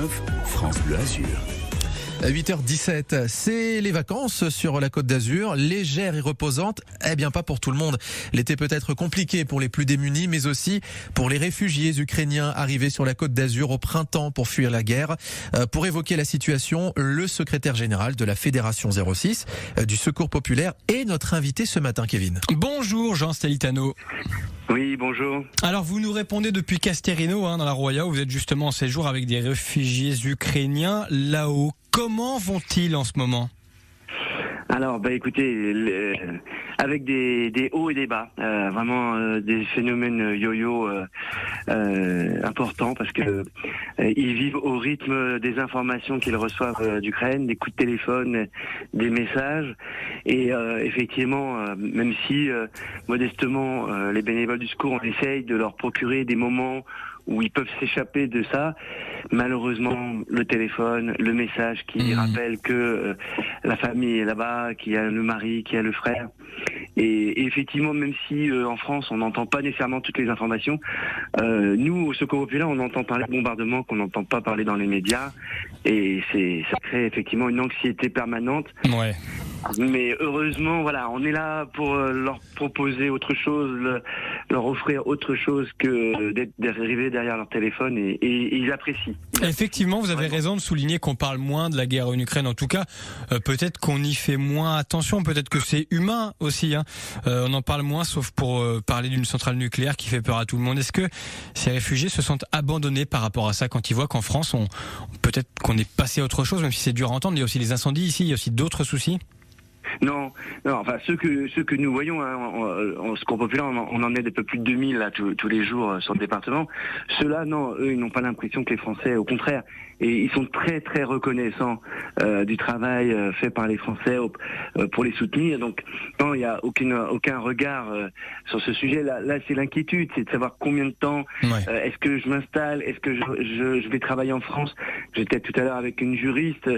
France Bleu Azur. À 8h17, c'est les vacances sur la Côte d'Azur, légères et reposantes. Eh bien, pas pour tout le monde. L'été peut être compliqué pour les plus démunis, mais aussi pour les réfugiés ukrainiens arrivés sur la Côte d'Azur au printemps pour fuir la guerre. Pour évoquer la situation, le secrétaire général de la Fédération 06 du Secours populaire est notre invité ce matin, Kevin. Bonjour Jean Stelitano. Oui, bonjour. Alors vous nous répondez depuis Casterino, dans la Roya, où vous êtes justement en séjour avec des réfugiés ukrainiens là-haut. Comment vont-ils en ce moment ? Alors, écoutez, avec des hauts et des bas, vraiment des phénomènes yo-yo importants parce que ils vivent au rythme des informations qu'ils reçoivent d'Ukraine, des coups de téléphone, des messages, et effectivement, même si modestement les bénévoles du secours, on essaye de leur procurer des moments où ils peuvent s'échapper de ça. Malheureusement, le téléphone, le message qui rappelle que la famille est là-bas, qu'il y a le mari, qu'il y a le frère. Et effectivement, même si en France, on n'entend pas nécessairement toutes les informations, nous, au Secours populaire, on entend parler de bombardements qu'on n'entend pas parler dans les médias. Et ça crée effectivement une anxiété permanente. Ouais. Mais heureusement, voilà, on est là pour leur proposer autre chose, leur offrir autre chose que d'arriver derrière leur téléphone, et ils apprécient. Effectivement, vous avez raison de souligner qu'on parle moins de la guerre en Ukraine. En tout cas, peut-être qu'on y fait moins attention, peut-être que c'est humain aussi. On en parle moins, sauf pour parler d'une centrale nucléaire qui fait peur à tout le monde. Est-ce que ces réfugiés se sentent abandonnés par rapport à ça quand ils voient qu'en France, peut-être qu'on est passé à autre chose, même si c'est dur à entendre. Il y a aussi les incendies ici, il y a aussi d'autres soucis. Non, enfin ceux que nous voyons en Secours populaire, on en est un peu plus de 2000 là tous les jours sur le département. Ceux-là, non, eux, ils n'ont pas l'impression que les Français, au contraire, et ils sont très très reconnaissants du travail fait par les Français pour les soutenir. Donc non, il n'y a aucun regard sur ce sujet. Là, c'est l'inquiétude, c'est de savoir combien de temps est-ce que je m'installe, est-ce que je vais travailler en France. J'étais tout à l'heure avec une juriste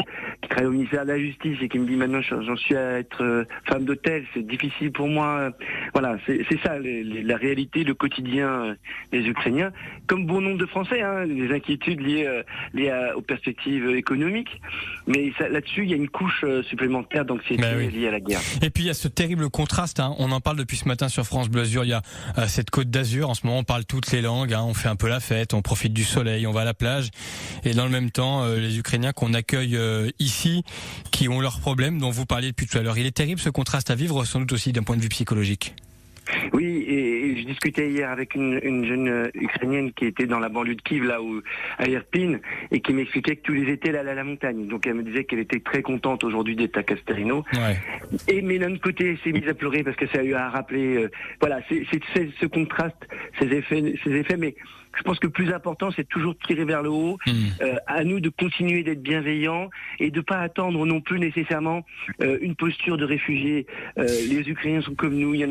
qui travaille au ministère de la Justice et qui me dit maintenant j'en suis à être femme d'hôtel, c'est difficile pour moi. Voilà, c'est ça la réalité, le quotidien des Ukrainiens, comme bon nombre de Français, des inquiétudes liées aux perspectives économiques. Mais là-dessus, il y a une couche supplémentaire d'anxiété liée à la guerre. Et puis il y a ce terrible contraste, on en parle depuis ce matin sur France Bleu Azur. Il y a cette Côte d'Azur, en ce moment on parle toutes les langues, on fait un peu la fête, on profite du soleil, on va à la plage, et dans le même temps les Ukrainiens qu'on accueille ici, qui ont leurs problèmes dont vous parliez depuis tout à l'heure. Il est terrible ce contraste à vivre, sans doute aussi d'un point de vue psychologique. Oui, et je discutais hier avec une jeune Ukrainienne qui était dans la banlieue de Kiev, là où à Irpin, et qui m'expliquait que tous les étés elle allait à la montagne. Donc elle me disait qu'elle était très contente aujourd'hui d'être à Casterino. Ouais. Mais d'un autre côté, elle s'est mise à pleurer parce que ça lui a rappelé, c'est ce contraste, ces effets. Mais je pense que le plus important, c'est toujours de tirer vers le haut. À nous de continuer d'être bienveillants et de pas attendre non plus nécessairement une posture de réfugiés. Les Ukrainiens sont comme nous. Il y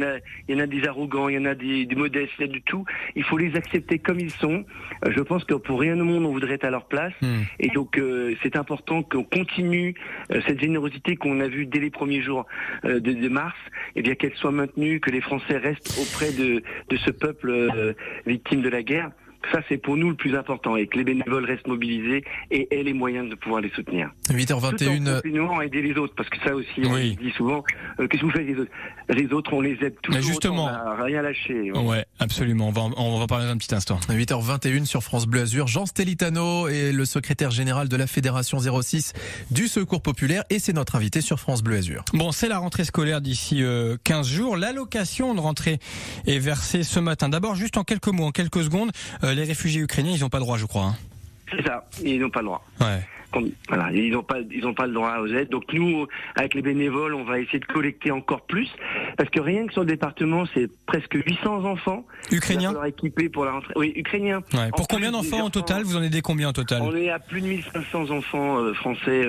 en a des arrogants, il y en a des modestes, il y a du tout. Il faut les accepter comme ils sont. Je pense que pour rien au monde, on voudrait être à leur place. Et donc, c'est important qu'on continue cette générosité qu'on a vue dès les premiers jours de mars, et bien qu'elle soit maintenue, que les Français restent auprès de ce peuple victime de la guerre. Ça, c'est pour nous le plus important, et que les bénévoles restent mobilisés et aient les moyens de pouvoir les soutenir. 8h21. Tout en continuant à aider les autres, parce que ça aussi, on dit souvent, qu'est-ce que vous faites les autres ? Les autres, on les aide toujours. Mais justement, on n'a rien lâché. Ouais, absolument. On va parler dans un petit instant. 8h21 sur France Bleu Azur. Jean Stelitano est le secrétaire général de la Fédération 06 du Secours populaire, et c'est notre invité sur France Bleu Azur. Bon, c'est la rentrée scolaire d'ici 15 jours. L'allocation de rentrée est versée ce matin. D'abord, juste en quelques mots, en quelques secondes, les réfugiés ukrainiens, ils n'ont pas droit, je crois. C'est ça, ils n'ont pas le droit. Ouais. Voilà, ils n'ont pas le droit aux aides. Donc nous, avec les bénévoles, on va essayer de collecter encore plus, parce que rien que sur le département, c'est presque 800 enfants ukrainiens équipés pour la rentrée. Oui, ukrainiens. Ouais. Pour combien d'enfants en total ? Vous en aidez combien en total ? On est à plus de 1500 enfants français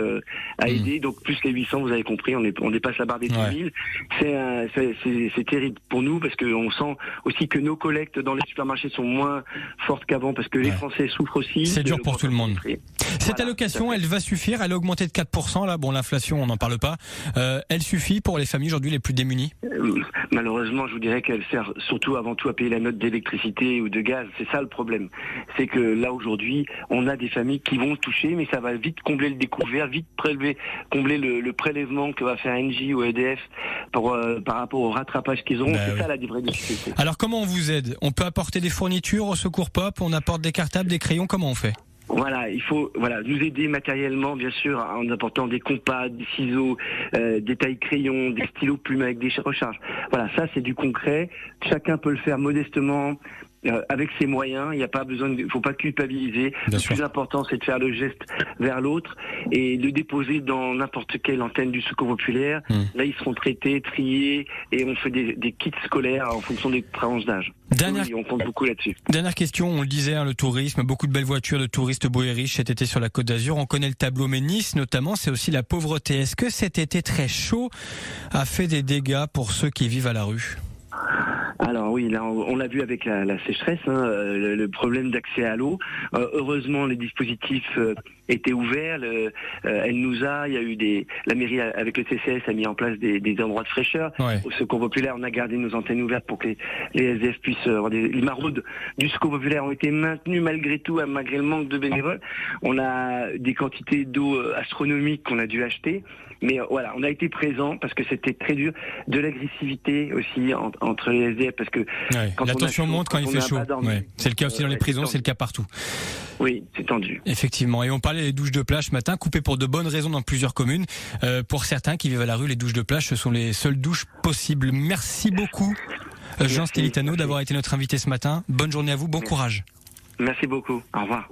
à aider, donc plus les 800, vous avez compris, on dépasse la barre des 2000. C'est terrible pour nous, parce qu'on sent aussi que nos collectes dans les supermarchés sont moins fortes qu'avant, parce que les Français souffrent aussi. C'est dur pour tout le monde. Cette allocation, elle va suffire. Elle a augmenté de 4%. Là, bon, l'inflation, on n'en parle pas. Elle suffit pour les familles aujourd'hui les plus démunies? Malheureusement, je vous dirais qu'elle sert surtout avant tout à payer la note d'électricité ou de gaz. C'est ça le problème. C'est que là, aujourd'hui, on a des familles qui vont toucher, mais ça va vite combler le découvert, vite combler le prélèvement que va faire Engie ou EDF par rapport au rattrapage qu'ils auront. C'est ça la vraie difficulté. Alors, comment on vous aide? On peut apporter des fournitures au Secours Pop, on apporte des cartables, des crayons, comment on fait? Voilà, il faut nous aider matériellement, bien sûr, en apportant des compas, des ciseaux, des tailles crayons, des stylos plumes avec des recharges. Voilà, ça c'est du concret. Chacun peut le faire modestement. Avec ses moyens, il n'y a pas besoin il faut pas culpabiliser. Le plus important, c'est de faire le geste vers l'autre et de déposer dans n'importe quelle antenne du Secours populaire. Là, ils seront traités, triés et on fait des kits scolaires en fonction des tranches d'âge. Oui, on compte beaucoup là-dessus. Dernière question, on le disait, le tourisme, beaucoup de belles voitures de touristes beaux et riches cet été sur la Côte d'Azur. On connaît le tableau, mais Nice, notamment, c'est aussi la pauvreté. Est-ce que cet été très chaud a fait des dégâts pour ceux qui vivent à la rue? Alors oui, là on l'a vu avec la sécheresse, le problème d'accès à l'eau. Heureusement, les dispositifs étaient ouverts. Il y a eu la mairie avec le CCS a mis en place des endroits de fraîcheur. Ouais. Au Secours populaire, on a gardé nos antennes ouvertes pour que les SDF puissent avoir les maraudes du Secours populaire ont été maintenues malgré tout, malgré le manque de bénévoles. On a des quantités d'eau astronomiques qu'on a dû acheter. Mais voilà, on a été présent parce que c'était très dur. De l'agressivité aussi entre les SDF parce que quand la tension monte quand il fait chaud. C'est le cas aussi dans les prisons, c'est le cas partout. Oui, c'est tendu. Effectivement. Et on parlait des douches de plage ce matin, coupées pour de bonnes raisons dans plusieurs communes. Pour certains qui vivent à la rue, les douches de plage, ce sont les seules douches possibles. Merci beaucoup, Jean Stelitano, d'avoir été notre invité ce matin. Bonne journée à vous, bon courage. Merci beaucoup. Au revoir.